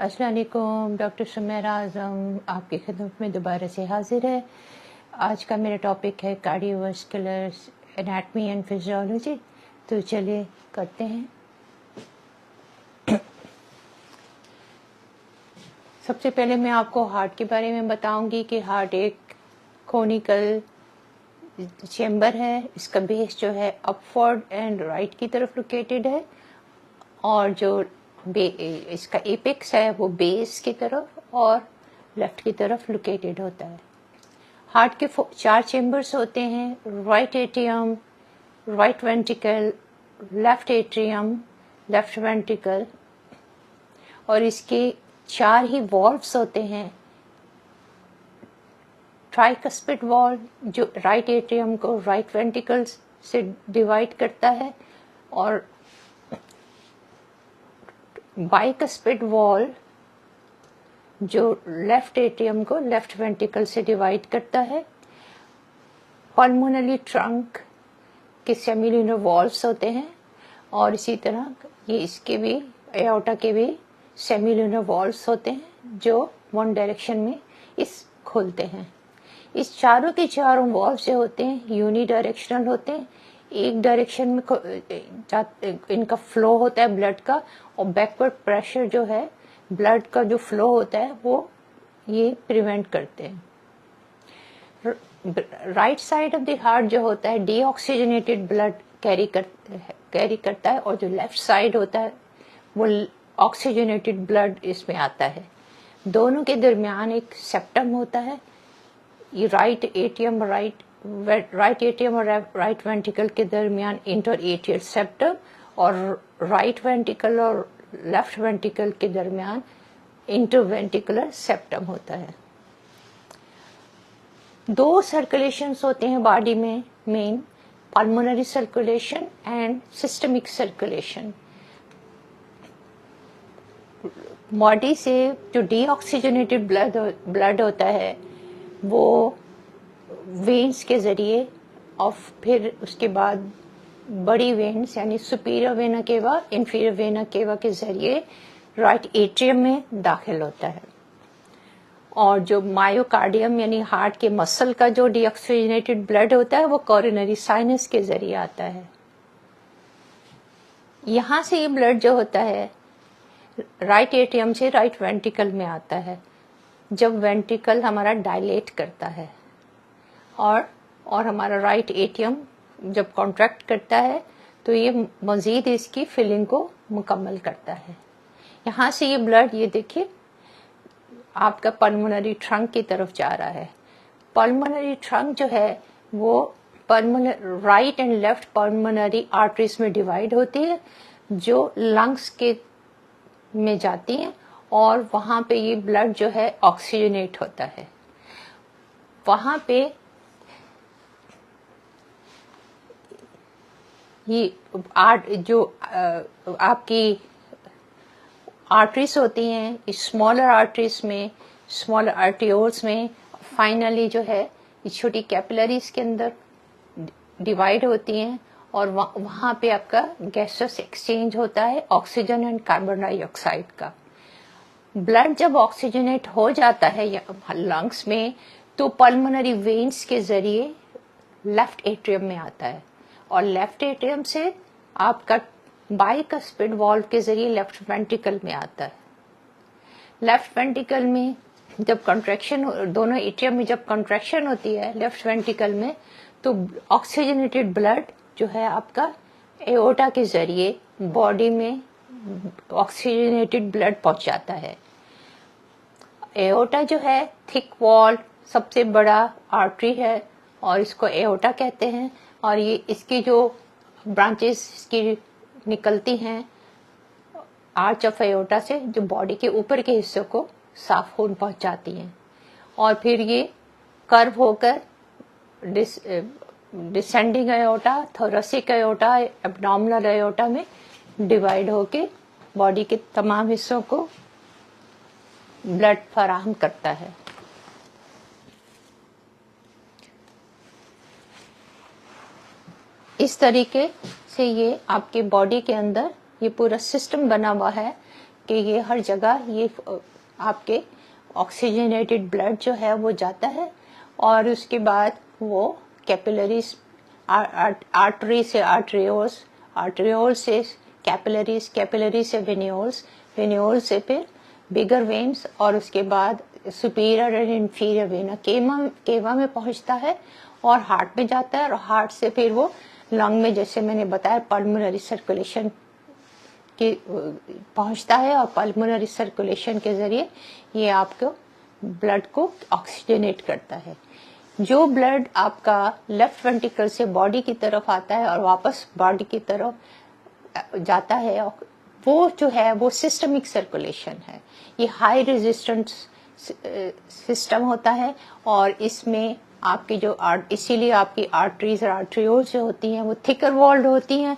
अस्सलाम वालेकुम। डॉक्टर सुमेरा आज़म आपकी खिदमत में दोबारा से हाजिर है। आज का मेरा टॉपिक है कार्डियोवास्कुलर एनाटमी एंड फिजियोलॉजी। तो चलिए करते हैं। सबसे पहले मैं आपको हार्ट के बारे में बताऊंगी कि हार्ट एक कोनिकल चेम्बर है। इसका बेस जो है अपवर्ड एंड राइट की तरफ लोकेटेड है और जो इसका एपेक्स है वो बेस की तरफ और लेफ्ट की तरफ लोकेटेड होता है। हार्ट के 4 चेम्बर्स होते हैं, right atrium, right ventricle, left atrium, left ventricle, और इसके 4 ही वॉल्व्स होते हैं। ट्राइकस्पिड वॉल्व जो राइट एट्रियम को राइट वेंट्रिकल से डिवाइड करता है, और बाइकस्पिड वॉल्व जो लेफ्ट एट्रियम को लेफ्ट वेंट्रिकल से डिवाइड करता है। पल्मोनरी ट्रंक के सेमिल्यूनर वॉल्व्स होते हैं, और इसी तरह ये इसके भी एओर्टा के भी सेमिल्यूनर वॉल्व्स होते हैं जो वन डायरेक्शन में इस खोलते हैं। इस चारों के चारों वॉल्व जो होते हैं यूनी डायरेक्शनल होते हैं। एक डायरेक्शन में इनका फ्लो होता है ब्लड का, और बैकवर्ड प्रेशर जो है ब्लड का जो फ्लो होता है वो ये प्रिवेंट करते हैं। Right side of the heart जो होता है डीऑक्सीजनेटेड ब्लड कैरी करता है, और जो लेफ्ट साइड होता है वो ऑक्सीजनेटेड ब्लड इसमें आता है। दोनों के दरमियान एक सेप्टम होता है। ये राइट एट्रियम और राइट वेंट्रिकल के दरमियान इंटर एट्रियल सेप्टम, और राइट वेंट्रिकल और लेफ्ट वेंट्रिकल के दरमियान इंटरवेंट्रिकुलर सेप्टम होता है। 2 सर्कुलेशंस होते हैं बॉडी में main, pulmonary circulation and systemic circulation. Body से जो डीऑक्सीजनेटेड ब्लड होता है वो वेन्स के जरिए और फिर उसके बाद बड़ी वेन्स यानी superior vena cava, inferior vena cava के जरिए राइट एट्रियम में दाखिल होता है। और जो मायोकार्डियम यानी हार्ट के मसल का जो डीऑक्सीजनेटेड ब्लड होता है वो कोरोनरी साइनस के जरिए आता है। यहाँ से ये ब्लड जो होता है राइट एट्रियम से राइट वेंट्रिकल में आता है। जब वेंट्रिकल हमारा डायलेट करता है और हमारा राइट एट्रियम जब कॉन्ट्रैक्ट करता है तो ये मजीद इसकी फिलिंग को मुकम्मल करता है। यहाँ से ये ब्लड ये देखिए आपका पल्मोनरी ट्रंक की तरफ जा रहा है। पल्मोनरी ट्रंक जो है वो right and left pulmonary arteries में डिवाइड होती है जो लंग्स के में जाती हैं, और वहां पे ये ब्लड जो है ऑक्सीजनेट होता है। वहां पे ये जो आपकी आर्टरीज होती हैं स्मॉलर आर्टरीज में, स्मॉलर आर्टियोल्स में, फाइनली जो है ये छोटी कैपिलरीज के अंदर डिवाइड होती हैं, और वहां पे आपका गैसेस एक्सचेंज होता है ऑक्सीजन एंड कार्बन डाइऑक्साइड का। ब्लड जब ऑक्सीजनेट हो जाता है लंग्स में तो पल्मोनरी वेन्स के जरिए लेफ्ट एट्रियम में आता है, और लेफ्ट एट्रियम से आपका बाइकस्पिड वॉल्व के जरिए लेफ्ट वेंट्रिकल में आता है। लेफ्ट वेंट्रिकल में जब कंट्रैक्शन, दोनों एट्रियम में जब कंट्रैक्शन होती है लेफ्ट वेंट्रिकल में, तो ऑक्सीजनेटेड ब्लड जो है आपका एओर्टा के जरिए बॉडी में ऑक्सीजनेटेड ब्लड पहुंच जाता है। एओर्टा जो है थिक वॉल सबसे बड़ा आर्टरी है और इसको एओर्टा कहते हैं, और ये इसकी जो ब्रांचेस इसकी निकलती हैं आर्च ऑफ एओर्टा से जो बॉडी के ऊपर के हिस्से को साफ खून पहुंचाती हैं, और फिर ये कर्व होकर descending aorta, thoracic aorta, abdominal aorta में डिवाइड होके बॉडी के तमाम हिस्सों को ब्लड फराहम करता है। इस तरीके से ये आपके बॉडी के अंदर ये पूरा सिस्टम बना हुआ है कि ये हर जगह ये आपके ऑक्सीजनेटेड ब्लड जो है वो जाता है और उसके बाद वो कैपिलरीज, आर्टरी से आर्ट्रियोल्स, आर्ट्रियोल से कैपिलरीज, कैपिलरी से वेन्यूल्स, वेन्यूल से फिर बिगर वेन्स और उसके बाद superior and inferior vena cava में पहुंचता है और हार्ट में जाता है और हार्ट से फिर वो लंग में, जैसे मैंने बताया, पल्मोनरी सर्कुलेशन के पहुंचता है और पल्मोनरी सर्कुलेशन के जरिए ये आपको ब्लड को ऑक्सीजनेट करता है। जो ब्लड आपका लेफ्ट वेंट्रिकल से बॉडी की तरफ आता है और वापस बॉडी की तरफ जाता है, वो जो है वो सिस्टमिक सर्कुलेशन है। ये हाई रेजिस्टेंस सिस्टम होता है और इसमें आपकी जो इसीलिए आपकी आर्टरीज और आर्ट्रियोल्स जो होती हैं वो थिकर वॉल्ड होती हैं,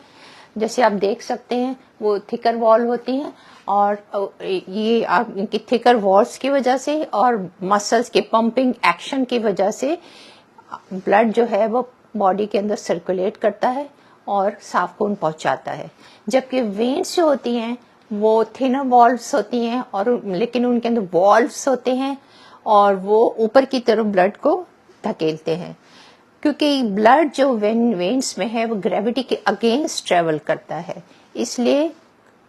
जैसे आप देख सकते हैं वो थिकर वॉल होती हैं और ये आप इनकी थिकर वॉल्स की वजह से और मसल्स के पंपिंग एक्शन की वजह से ब्लड जो है वो बॉडी के अंदर सर्कुलेट करता है और साफ खून पहुंचाता है। जबकि वेन्स जो होती हैं वो थिनर वॉल्व्स होती हैं और लेकिन उनके अंदर वॉल्व्स होते हैं और वो ऊपर की तरफ ब्लड को धकेलते हैं, क्योंकि ब्लड जो वेन्स में है वो ग्रेविटी के अगेंस्ट ट्रेवल करता है। इसलिए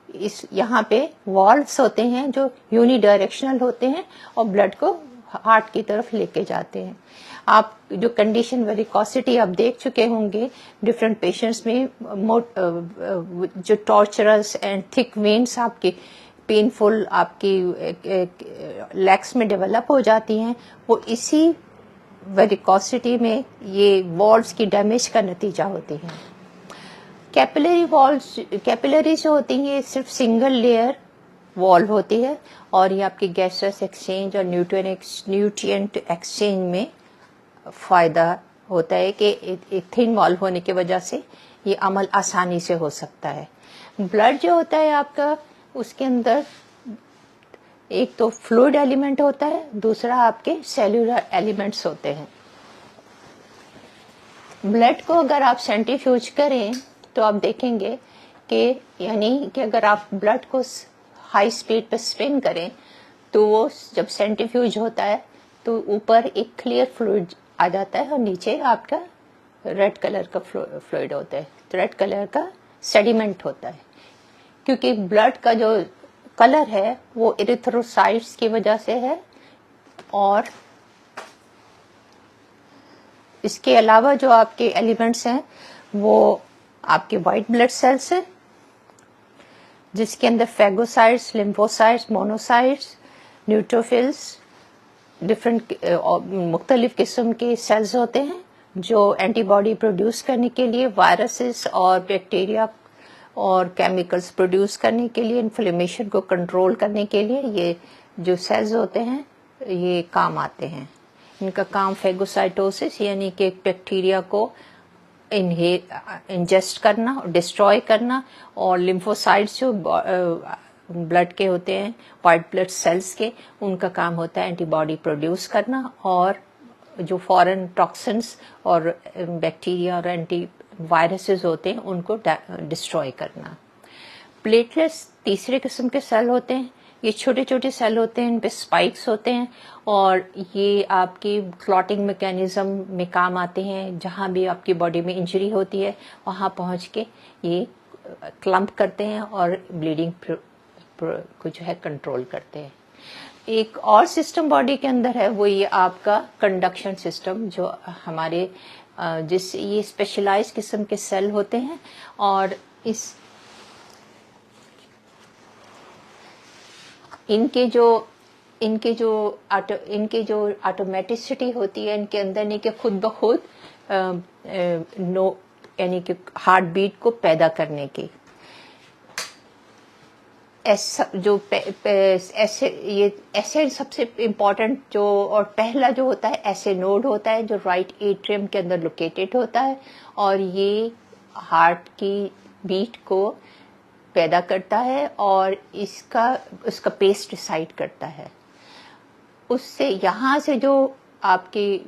इस यहाँ पे वॉल्व्स होते हैं जो यूनिडायरेक्शनल होते हैं और ब्लड को हार्ट की तरफ लेके जाते हैं। आप जो कंडीशन वेरिकोसिटी आप देख चुके होंगे डिफरेंट पेशेंट्स में, जो टॉर्चरस एंड थिक वेन्स आपकी पेनफुल आपकी लेग्स में डेवलप हो जाती हैं, वो इसी वेरिकोसिटी में ये वॉल्व्स की डैमेज का नतीजा होती हैं। कैपिलरी वॉल्व्स, कैपिलरी जो होती है सिर्फ सिंगल लेयर वॉल्व होती है और ये आपकी गैसेस एक्सचेंज और न्यूट्रिएंट एक्सचेंज में फायदा होता है कि एक थिन वॉल्व होने की वजह से ये अमल आसानी से हो सकता है। ब्लड जो होता है आपका, उसके अंदर एक तो फ्लूइड एलिमेंट होता है, दूसरा आपके सेल्यूलर एलिमेंट्स होते हैं। ब्लड को अगर आप सेंट्रीफ्यूज करें तो आप देखेंगे कि यानी कि अगर आप ब्लड को हाई स्पीड पे स्पिन करें तो वो जब सेंट्रीफ्यूज होता है तो ऊपर एक क्लियर फ्लूइड आ जाता है और नीचे आपका रेड कलर का फ्लूइड होता है, रेड कलर का सेडिमेंट होता है, क्योंकि ब्लड का जो कलर है वो इरिथ्रोसाइट्स की वजह से है। और इसके अलावा जो आपके एलिमेंट्स हैं वो आपके व्हाइट ब्लड सेल्स हैं, जिसके अंदर phagocytes, lymphocytes, monocytes, neutrophils, different मुख्तलिफ किस्म के सेल्स होते हैं जो एंटीबॉडी प्रोड्यूस करने के लिए, वायरसेस और बैक्टीरिया और केमिकल्स प्रोड्यूस करने के लिए, इन्फ्लेमेशन को कंट्रोल करने के लिए ये जो सेल्स होते हैं ये काम आते हैं। इनका काम फेगोसाइटोसिस यानी कि बैक्टीरिया को इंजेस्ट करना, डिस्ट्रॉय करना, और लिम्फोसाइट्स जो ब्लड के होते हैं, व्हाइट ब्लड सेल्स के, उनका काम होता है एंटीबॉडी प्रोड्यूस करना और जो फॉरेन टॉक्सिन्स और बैक्टीरिया और एंटी वायरसेस होते हैं उनको डिस्ट्रॉय करना। प्लेटलेट्स तीसरे किस्म के सेल होते हैं। ये छोटे छोटे सेल होते हैं, इन पे स्पाइक्स होते हैं और ये आपकी क्लॉटिंग मैकेनिज्म में काम आते हैं। जहाँ भी आपकी बॉडी में इंजरी होती है वहाँ पहुँच के ये क्लम्प करते हैं और ब्लीडिंग को जो है कंट्रोल करते हैं। एक और सिस्टम बॉडी के अंदर है, वो ये आपका कंडक्शन सिस्टम, जो हमारे जिससे ये स्पेशलाइज्ड किस्म के सेल होते हैं और इनके जो ऑटोमेटिसिटी होती है इनके अंदर, नहीं कि खुद ब खुद यानी कि हार्ट बीट को पैदा करने की, ऐसे सबसे इम्पोर्टेंट जो और पहला जो होता है ऐसे नोड होता है जो राइट एट्रियम के अंदर लोकेटेड होता है और ये हार्ट की बीट को पैदा करता है और उसका पेस डिसाइड करता है। उससे यहाँ से जो आपकी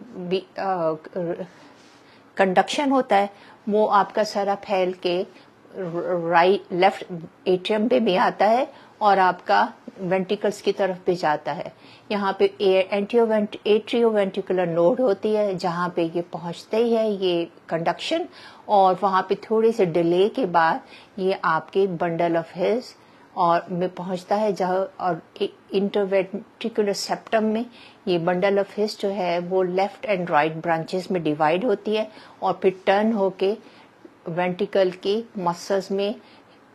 कंडक्शन होता है वो आपका सारा फैल के लेफ्ट एट्रियम पे भी आता है और आपका वेंटिकल्स की तरफ भी जाता है। यहाँ पे एट्रियोवेंट्रिकुलर नोड होती है जहाँ पे ये पहुँचते ही है ये कंडक्शन, और वहाँ पे थोड़ी से डिले के बाद ये आपके बंडल ऑफ हिल्स और में पहुँचता है, जहाँ और इंटरवेंट्रिकुलर सेप्टम में ये बंडल ऑफ हिल्स जो है वो लेफ्ट एंड राइट ब्रांचेस में डिवाइड होती है और फिर टर्न होके वेंट्रिकल के मसल्स में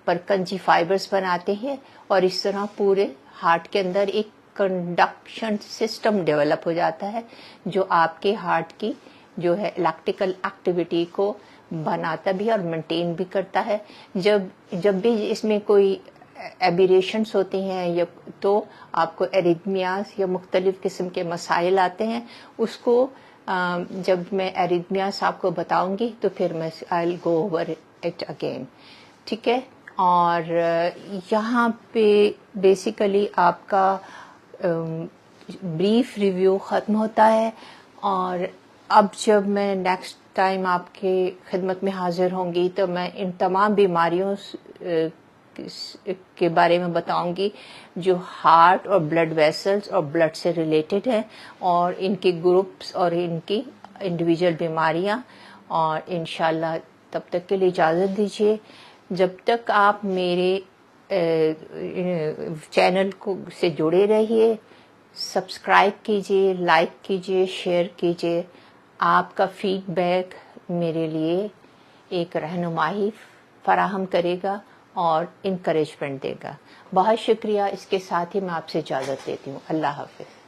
परकंजी फाइबर्स बनाते हैं और इस तरह पूरे हार्ट के अंदर एक कंडक्शन सिस्टम डेवलप हो जाता है जो आपके हार्ट की जो है इलेक्ट्रिकल एक्टिविटी को बनाता भी और मेंटेन भी करता है। जब भी इसमें कोई एबिरेशंस होती हैं या तो आपको एरिथमियास या मुख्तलिफ किस्म के मसाइल आते हैं, उसको जब मैं एरिथमियास आपको बताऊंगी तो फिर मैं I will go over it again, ठीक है। और यहाँ पे बेसिकली आपका ब्रीफ रिव्यू ख़त्म होता है और अब जब मैं नेक्स्ट टाइम आपके खिदमत में हाजिर होंगी तो मैं इन तमाम बीमारियों के बारे में बताऊंगी जो हार्ट और ब्लड वेसल्स और ब्लड से रिलेटेड है और इनके ग्रुप्स और इनकी इंडिविजुअल बीमारियां। और इंशाल्लाह तब तक के लिए इजाज़त दीजिए। जब तक आप मेरे चैनल को से जुड़े रहिए, सब्सक्राइब कीजिए, लाइक कीजिए, शेयर कीजिए। आपका फीडबैक मेरे लिए एक रहनुमाई फराहम करेगा और इनकरेजमेंट देगा। बहुत शुक्रिया। इसके साथ ही मैं आपसे इजाज़त देती हूँ। अल्लाह हाफ़िज़।